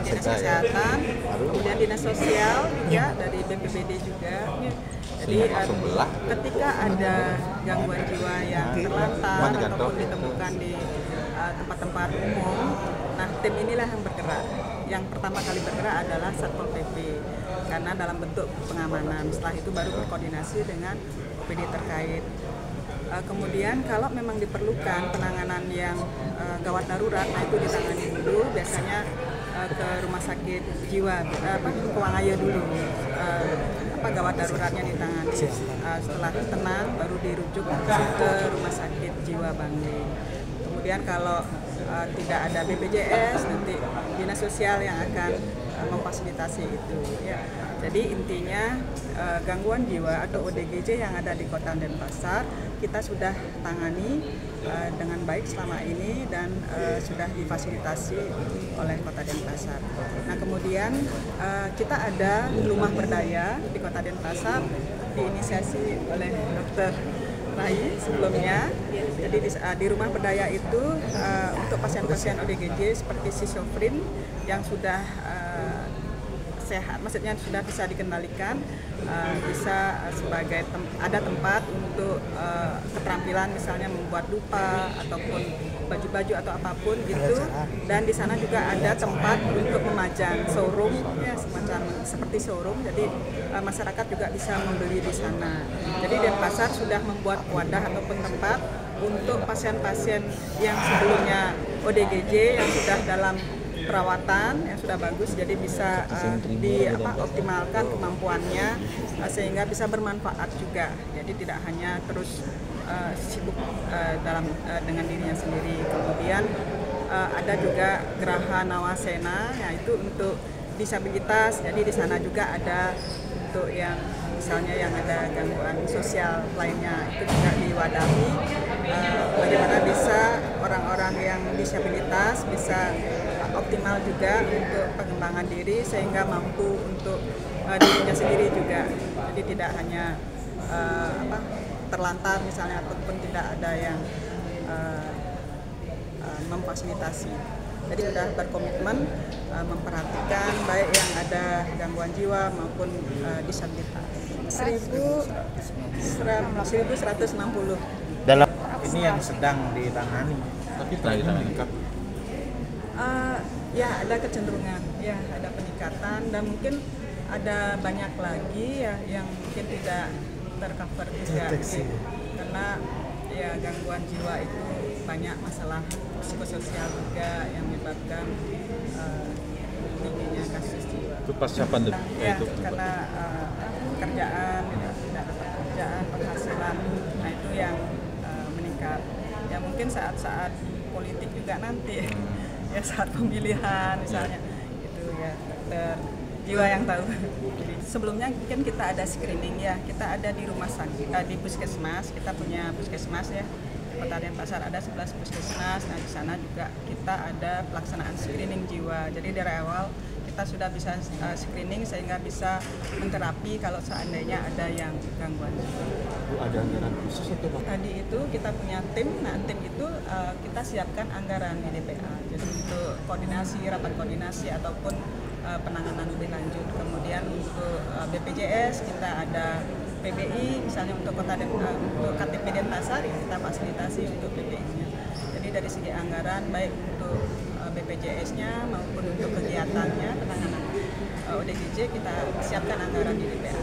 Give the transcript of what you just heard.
Dinas Kesehatan, kemudian Dinas Sosial juga dari BPBD juga. Jadi ketika ada gangguan jiwa yang terlantar ataupun ditemukan di tempat-tempat umum, nah tim inilah yang bergerak. Yang pertama kali bergerak adalah Satpol PP karena dalam bentuk pengamanan. Setelah itu baru berkoordinasi dengan OPD terkait. Kemudian kalau memang diperlukan penanganan yang gawat darurat, nah itu ditangani dulu, biasanya ke rumah sakit jiwa, Kuangayo dulu, gawat daruratnya ditangani. Setelah tenang baru dirujuk ke rumah sakit jiwa Bangli. Kemudian kalau tidak ada BPJS, nanti Dinas Sosial yang akan memfasilitasi itu. Ya. Jadi intinya gangguan jiwa atau ODGJ yang ada di Kota Denpasar kita sudah tangani dengan baik selama ini dan sudah difasilitasi oleh Kota Denpasar. Nah kemudian kita ada rumah berdaya di Kota Denpasar diinisiasi oleh Dr. Rai sebelumnya. Jadi di rumah berdaya itu untuk pasien-pasien ODGJ seperti schizofren yang sudah sehat, maksudnya sudah bisa dikendalikan, bisa sebagai ada tempat untuk keterampilan misalnya membuat dupa ataupun baju-baju atau apapun itu, dan di sana juga ada tempat untuk memajang showroom ya, semacam seperti showroom, jadi masyarakat juga bisa membeli di sana. Jadi Denpasar sudah membuat wadah ataupun tempat untuk pasien-pasien yang sebelumnya ODGJ yang sudah dalam perawatan yang sudah bagus, jadi bisa dioptimalkan kemampuannya sehingga bisa bermanfaat juga. Jadi tidak hanya terus sibuk dengan dirinya sendiri. Kemudian ada juga Geraha Nawasena, yaitu untuk disabilitas. Jadi di sana juga ada untuk yang misalnya yang ada gangguan sosial lainnya, itu juga diwadahi bagaimana bisa orang-orang yang disabilitas bisa optimal juga untuk pengembangan diri sehingga mampu untuk dirinya sendiri juga. Jadi tidak hanya terlantar misalnya ataupun tidak ada yang memfasilitasi. Jadi sudah berkomitmen memperhatikan baik yang ada gangguan jiwa maupun disabilitas. 1160. Dalam ini yang sedang ditangani. Tapi trennya meningkat. Ya ada kecenderungan, ya ada peningkatan dan mungkin ada banyak lagi ya yang mungkin tidak tercover juga, karena ya gangguan jiwa itu banyak masalah psikososial juga yang menyebabkan tingginya kasus jiwa. Itu pasca pandemi Ya, karena pekerjaan, tidak dapat pekerjaan, penghasilan, nah itu yang meningkat. Ya mungkin saat-saat politik juga nanti. Ya saat pemilihan misalnya itu ya jiwa yang tahu. Sebelumnya mungkin kita ada screening ya, kita ada di rumah sakit, di puskesmas, kita punya puskesmas ya, di Kota Denpasar ada 11 puskesmas. Nah di sana juga kita ada pelaksanaan screening jiwa, jadi dari awal kita sudah bisa screening sehingga bisa menterapi kalau seandainya ada yang gangguan. Ada anggaran khusus itu Pak? Tadi itu kita punya tim, nah tim itu kita siapkan anggaran di DPA. Jadi untuk koordinasi, rapat koordinasi ataupun penanganan lebih lanjut. Kemudian untuk BPJS kita ada PBI, misalnya untuk untuk KTP Denpasar ya kita fasilitasi untuk PBI-nya. Jadi dari segi anggaran baik untuk BPJS-nya maupun untuk kegiatannya penanganan ODGJ kita siapkan anggaran di DPA.